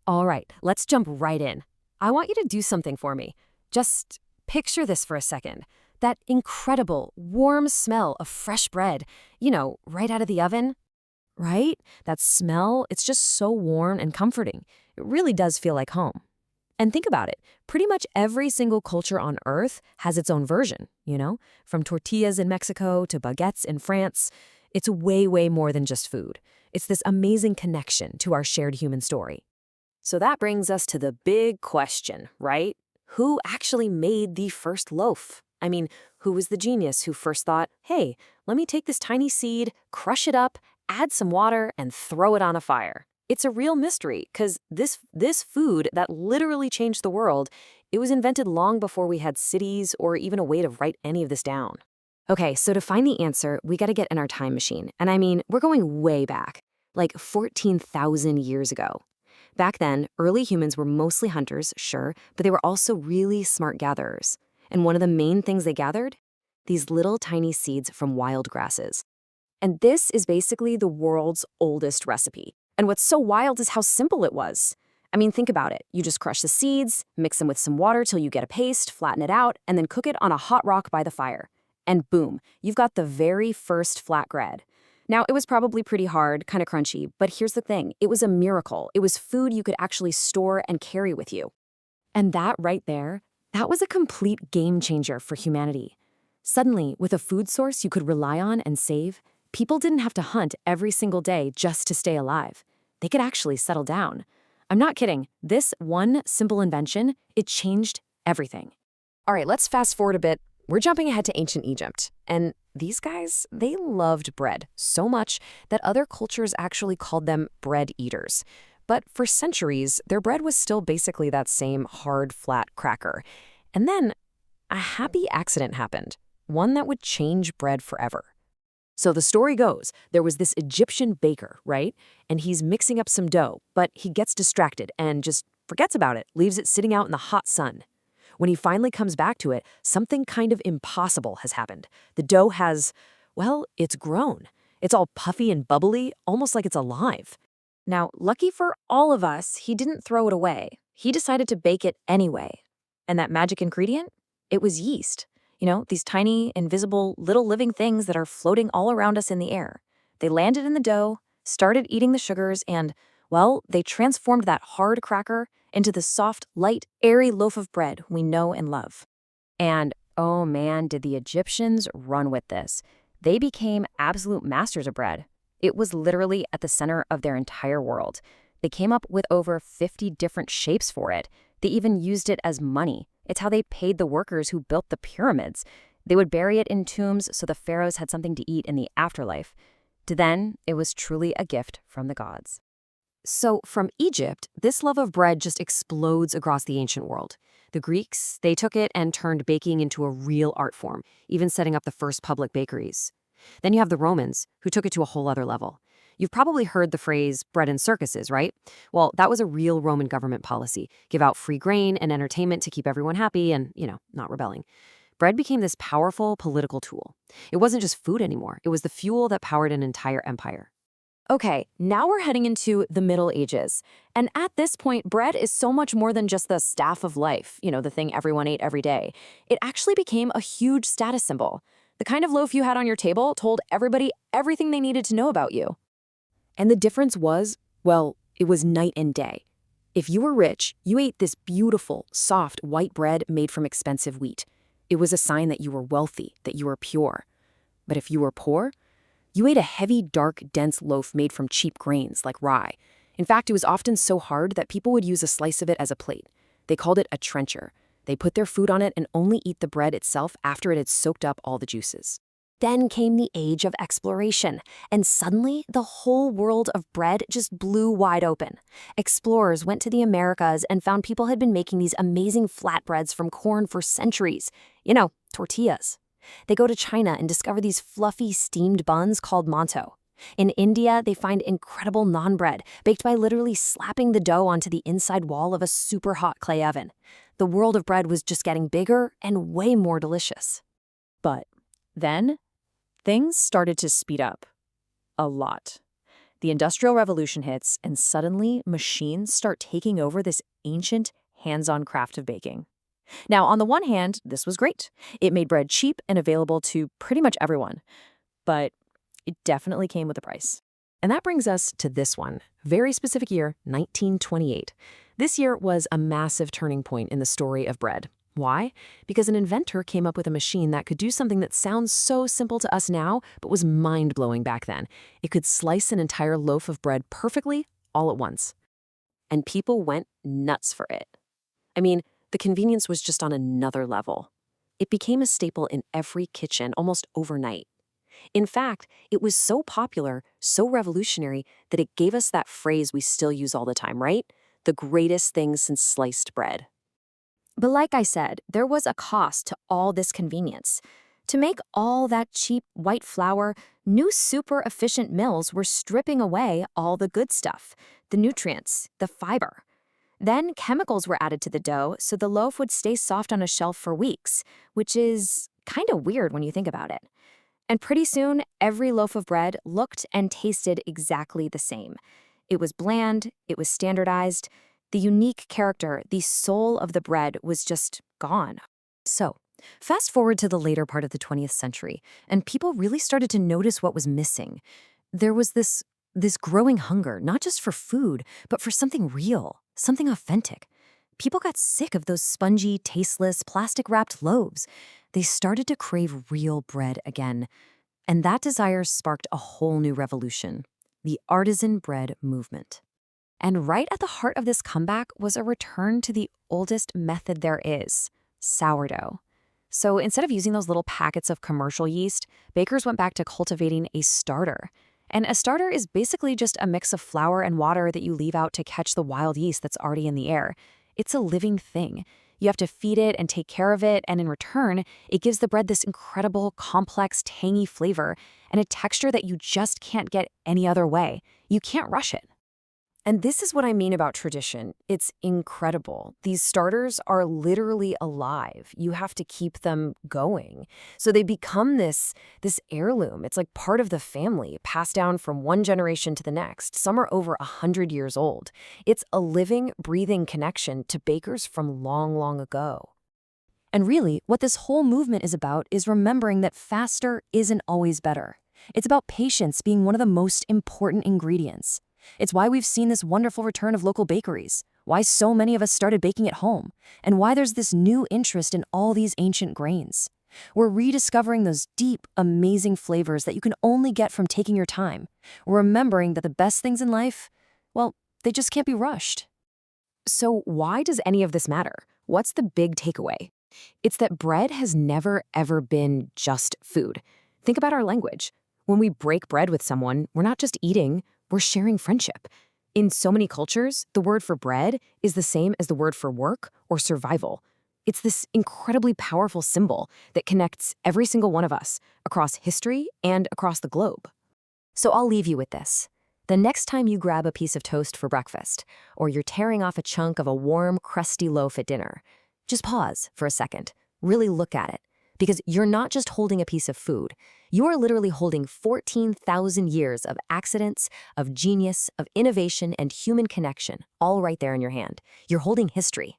All right, let's jump right in. I want you to do something for me. Just picture this for a second. That incredible, warm smell of fresh bread, right out of the oven, right? That smell, it's just so warm and comforting. It really does feel like home. And think about it. Pretty much every single culture on Earth has its own version. From tortillas in Mexico to baguettes in France. It's way, way more than just food. It's this amazing connection to our shared human story. So that brings us to the big question, right? Who actually made the first loaf? I mean, who was the genius who first thought, hey, let me take this tiny seed, crush it up, add some water, and throw it on a fire? It's a real mystery, because this food that literally changed the world, it was invented long before we had cities or even a way to write any of this down. Okay, so to find the answer, we got to get in our time machine. And I mean, we're going way back, like 14,000 years ago. Back then, early humans were mostly hunters, sure, but they were also really smart gatherers. And one of the main things they gathered? These little tiny seeds from wild grasses. And this is basically the world's oldest recipe. And what's so wild is how simple it was. I mean, think about it. You just crush the seeds, mix them with some water till you get a paste, flatten it out, and then cook it on a hot rock by the fire. And boom, you've got the very first flatbread. Now, it was probably pretty hard, kind of crunchy, but here's the thing. It was a miracle. It was food you could actually store and carry with you. And that right there, that was a complete game changer for humanity. Suddenly, with a food source you could rely on and save, people didn't have to hunt every single day just to stay alive. They could actually settle down. I'm not kidding. This one simple invention, it changed everything. All right, let's fast forward a bit. We're jumping ahead to ancient Egypt. And these guys, they loved bread so much that other cultures actually called them bread eaters. But for centuries, their bread was still basically that same hard, flat cracker. And then a happy accident happened, one that would change bread forever. So the story goes, there was this Egyptian baker, right? And he's mixing up some dough, but he gets distracted and just forgets about it, leaves it sitting out in the hot sun. When he finally comes back to it, something kind of impossible has happened. The dough has, well, it's grown. It's all puffy and bubbly, almost like it's alive. Now, lucky for all of us, he didn't throw it away. He decided to bake it anyway. And that magic ingredient? It was yeast. These tiny, invisible, little living things that are floating all around us in the air. They landed in the dough, started eating the sugars, and, well, they transformed that hard cracker into the soft, light, airy loaf of bread we know and love. And, oh man, did the Egyptians run with this. They became absolute masters of bread. It was literally at the center of their entire world. They came up with over 50 different shapes for it. They even used it as money. It's how they paid the workers who built the pyramids. They would bury it in tombs so the pharaohs had something to eat in the afterlife. To then, it was truly a gift from the gods. So from Egypt, this love of bread just explodes across the ancient world. The Greeks, they took it and turned baking into a real art form, even setting up the first public bakeries. Then you have the Romans, who took it to a whole other level. You've probably heard the phrase bread in circuses, right? Well, that was a real Roman government policy. Give out free grain and entertainment to keep everyone happy and, not rebelling. Bread became this powerful political tool. It wasn't just food anymore. It was the fuel that powered an entire empire. Okay, now we're heading into the Middle Ages. And at this point, bread is so much more than just the staff of life, the thing everyone ate every day. It actually became a huge status symbol. The kind of loaf you had on your table told everybody everything they needed to know about you. And the difference was, well, it was night and day. If you were rich, you ate this beautiful, soft, white bread made from expensive wheat. It was a sign that you were wealthy, that you were pure. But if you were poor, you ate a heavy, dark, dense loaf made from cheap grains like rye. In fact, it was often so hard that people would use a slice of it as a plate. They called it a trencher. They put their food on it and only eat the bread itself after it had soaked up all the juices. Then came the age of exploration, and suddenly the whole world of bread just blew wide open. Explorers went to the Americas and found people had been making these amazing flatbreads from corn for centuries. Tortillas. They go to China and discover these fluffy steamed buns called manto. In India, they find incredible naan bread, baked by literally slapping the dough onto the inside wall of a super hot clay oven. The world of bread was just getting bigger and way more delicious. But then, things started to speed up. A lot. The Industrial Revolution hits, and suddenly machines start taking over this ancient, hands-on craft of baking. Now, on the one hand, this was great. It made bread cheap and available to pretty much everyone. But it definitely came with a price. And that brings us to this one, very specific year, 1928. This year was a massive turning point in the story of bread. Why? Because an inventor came up with a machine that could do something that sounds so simple to us now, but was mind-blowing back then. It could slice an entire loaf of bread perfectly, all at once. And people went nuts for it. I mean, the convenience was just on another level. It became a staple in every kitchen almost overnight. In fact, it was so popular, so revolutionary, that it gave us that phrase we still use all the time, right? The greatest thing since sliced bread. But like I said, there was a cost to all this convenience. To make all that cheap white flour, new super efficient mills were stripping away all the good stuff, the nutrients, the fiber. Then chemicals were added to the dough so the loaf would stay soft on a shelf for weeks, which is kind of weird when you think about it. And pretty soon, every loaf of bread looked and tasted exactly the same. It was bland, it was standardized. The unique character, the soul of the bread, was just gone. So, fast forward to the later part of the 20th century, and people really started to notice what was missing. There was this growing hunger, not just for food, but for something real, something authentic. People got sick of those spongy, tasteless, plastic-wrapped loaves. They started to crave real bread again. And that desire sparked a whole new revolution, the artisan bread movement. And right at the heart of this comeback was a return to the oldest method there is, sourdough. So instead of using those little packets of commercial yeast, bakers went back to cultivating a starter. And a starter is basically just a mix of flour and water that you leave out to catch the wild yeast that's already in the air. It's a living thing. You have to feed it and take care of it, and in return, it gives the bread this incredible, complex, tangy flavor and a texture that you just can't get any other way. You can't rush it. And this is what I mean about tradition. It's incredible. These starters are literally alive. You have to keep them going. So they become this heirloom. It's like part of the family, passed down from one generation to the next. Some are over 100 years old. It's a living, breathing connection to bakers from long, long ago. And really, what this whole movement is about is remembering that faster isn't always better. It's about patience being one of the most important ingredients. It's why we've seen this wonderful return of local bakeries, why so many of us started baking at home, and why there's this new interest in all these ancient grains. We're rediscovering those deep, amazing flavors that you can only get from taking your time. We're remembering that the best things in life, well, they just can't be rushed. So why does any of this matter? What's the big takeaway? It's that bread has never, ever been just food. Think about our language. When we break bread with someone, we're not just eating, we're sharing friendship. In so many cultures, the word for bread is the same as the word for work or survival. It's this incredibly powerful symbol that connects every single one of us across history and across the globe. So I'll leave you with this. The next time you grab a piece of toast for breakfast, or you're tearing off a chunk of a warm, crusty loaf at dinner, just pause for a second, really look at it. Because you're not just holding a piece of food, you're literally holding 14,000 years of accidents, of genius, of innovation, and human connection, all right there in your hand. You're holding history.